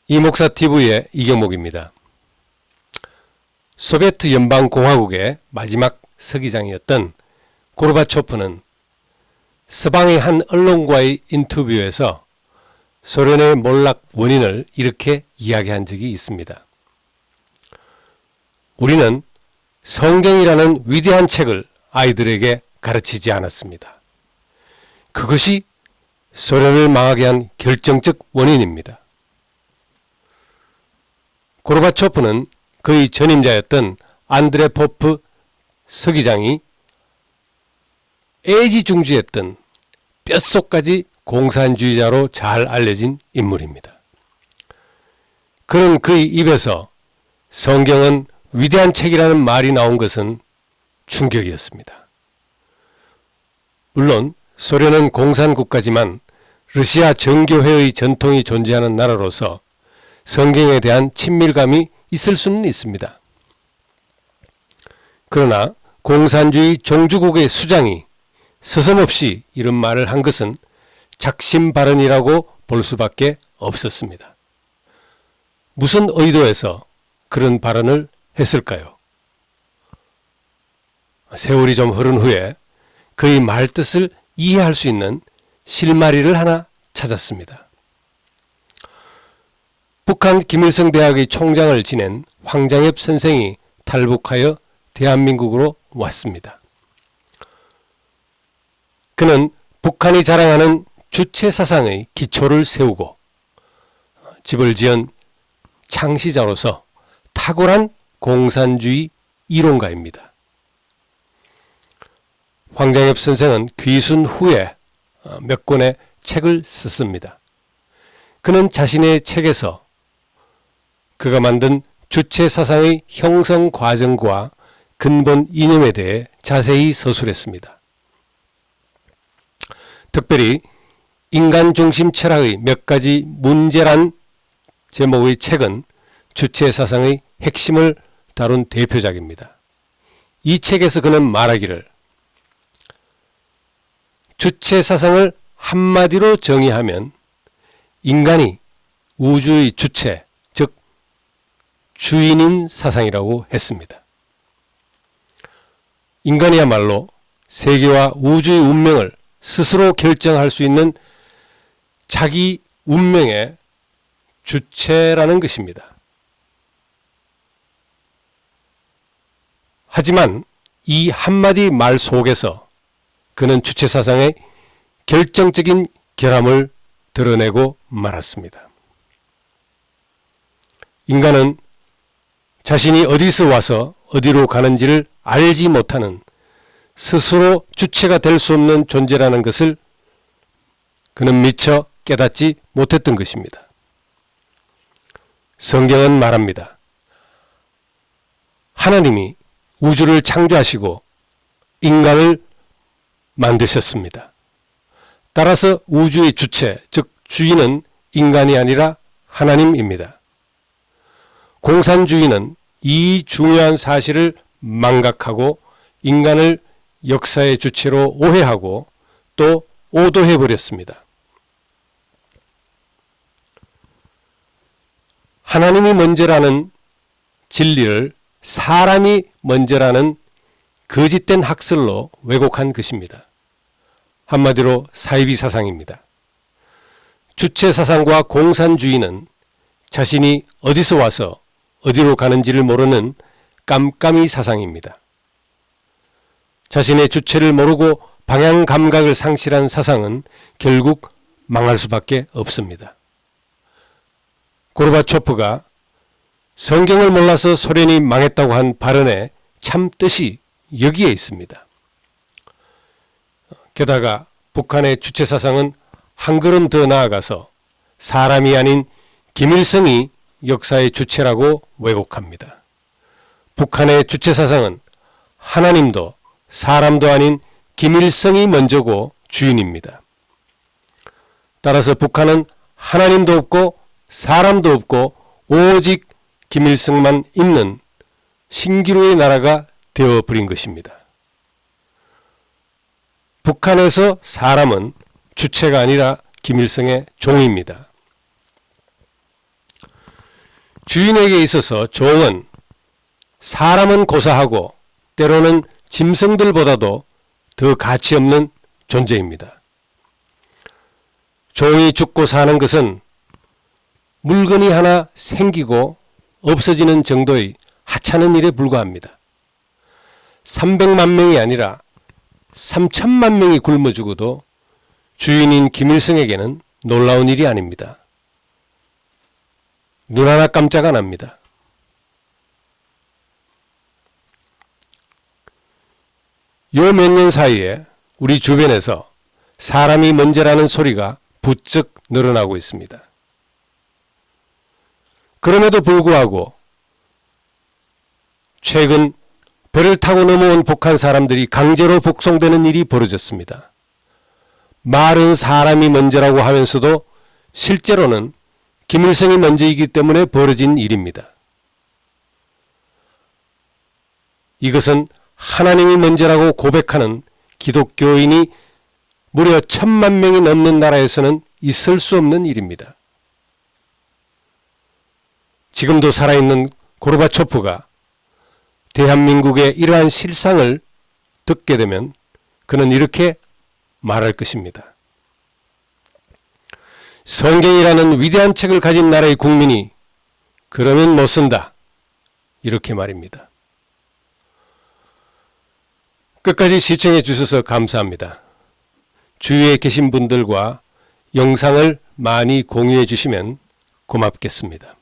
이목사 TV의 이경목입니다. 소비에트 연방공화국의 마지막 서기장이었던 고르바초프는 서방의 한 언론과의 인터뷰에서 소련의 몰락 원인을 이렇게 이야기한 적이 있습니다. 우리는 성경이라는 위대한 책을 아이들에게 가르치지 않았습니다. 그것이 소련을 망하게 한 결정적 원인입니다. 고르바초프는 그의 전임자였던 안드레포프 서기장이 애지중지했던 뼛속까지 공산주의자로 잘 알려진 인물입니다. 그런 그의 입에서 성경은 위대한 책이라는 말이 나온 것은 충격이었습니다. 물론 소련은 공산국가지만 러시아 정교회의 전통이 존재하는 나라로서 성경에 대한 친밀감이 있을 수는 있습니다. 그러나 공산주의 종주국의 수장이 서슴없이 이런 말을 한 것은 작심 발언이라고 볼 수밖에 없었습니다. 무슨 의도에서 그런 발언을 했을까요? 세월이 좀 흐른 후에 그의 말뜻을 이해할 수 있는 실마리를 하나 찾았습니다. 북한 김일성 대학의 총장을 지낸 황장엽 선생이 탈북하여 대한민국으로 왔습니다. 그는 북한이 자랑하는 주체사상의 기초를 세우고 집을 지은 창시자로서 탁월한 공산주의 이론가입니다. 황장엽 선생은 귀순 후에 몇 권의 책을 썼습니다. 그는 자신의 책에서 그가 만든 주체사상의 형성 과정과 근본 이념에 대해 자세히 서술했습니다. 특별히 인간 중심 철학의 몇 가지 문제란 제목의 책은 주체사상의 핵심을 다룬 대표작입니다. 이 책에서 그는 말하기를 주체사상을 한마디로 정의하면 인간이 우주의 주체, 즉 주인인 사상이라고 했습니다. 인간이야말로 세계와 우주의 운명을 스스로 결정할 수 있는 자기 운명의 주체라는 것입니다. 하지만 이 한마디 말 속에서 그는 주체사상의 결정적인 결함을 드러내고 말았습니다. 인간은 자신이 어디서 와서 어디로 가는지를 알지 못하는 스스로 주체가 될 수 없는 존재라는 것을 그는 미처 깨닫지 못했던 것입니다. 성경은 말합니다. 하나님이 우주를 창조하시고 인간을 만드셨습니다. 따라서 우주의 주체, 즉 주인은 인간이 아니라 하나님입니다. 공산주의는 이 중요한 사실을 망각하고 인간을 역사의 주체로 오해하고 또 오도해버렸습니다. 하나님이 먼저라는 진리를 사람이 먼저라는 거짓된 학설로 왜곡한 것입니다. 한마디로 사이비 사상입니다. 주체사상과 공산주의는 자신이 어디서 와서 어디로 가는지를 모르는 깜깜이 사상입니다. 자신의 주체를 모르고 방향 감각을 상실한 사상은 결국 망할 수밖에 없습니다. 고르바초프가 성경을 몰라서 소련이 망했다고 한 발언의 참 뜻이 여기에 있습니다. 게다가 북한의 주체사상은 한 걸음 더 나아가서 사람이 아닌 김일성이 역사의 주체라고 왜곡합니다. 북한의 주체사상은 하나님도 사람도 아닌 김일성이 먼저고 주인입니다. 따라서 북한은 하나님도 없고 사람도 없고 오직 김일성만 있는 신기루의 나라가 되어버린 것입니다. 북한에서 사람은 주체가 아니라 김일성의 종입니다. 주인에게 있어서 종은 사람은 고사하고 때로는 짐승들보다도 더 가치 없는 존재입니다. 종이 죽고 사는 것은 물건이 하나 생기고 없어지는 정도의 하찮은 일에 불과합니다. 300만 명이 아니라 3천만 명이 굶어 죽어도 주인인 김일성에게는 놀라운 일이 아닙니다. 눈 하나 깜짝 안 합니다. 요 몇 년 사이에 우리 주변에서 사람이 문제라는 소리가 부쩍 늘어나고 있습니다. 그럼에도 불구하고 최근 배를 타고 넘어온 북한 사람들이 강제로 북송되는 일이 벌어졌습니다. 말은 사람이 먼저라고 하면서도 실제로는 김일성이 먼저이기 때문에 벌어진 일입니다. 이것은 하나님이 먼저라고 고백하는 기독교인이 무려 1,000만 명이 넘는 나라에서는 있을 수 없는 일입니다. 지금도 살아있는 고르바초프가 대한민국의 이러한 실상을 듣게 되면 그는 이렇게 말할 것입니다. 성경이라는 위대한 책을 가진 나라의 국민이 그러면 못 쓴다. 이렇게 말입니다. 끝까지 시청해 주셔서 감사합니다. 주위에 계신 분들과 영상을 많이 공유해 주시면 고맙겠습니다.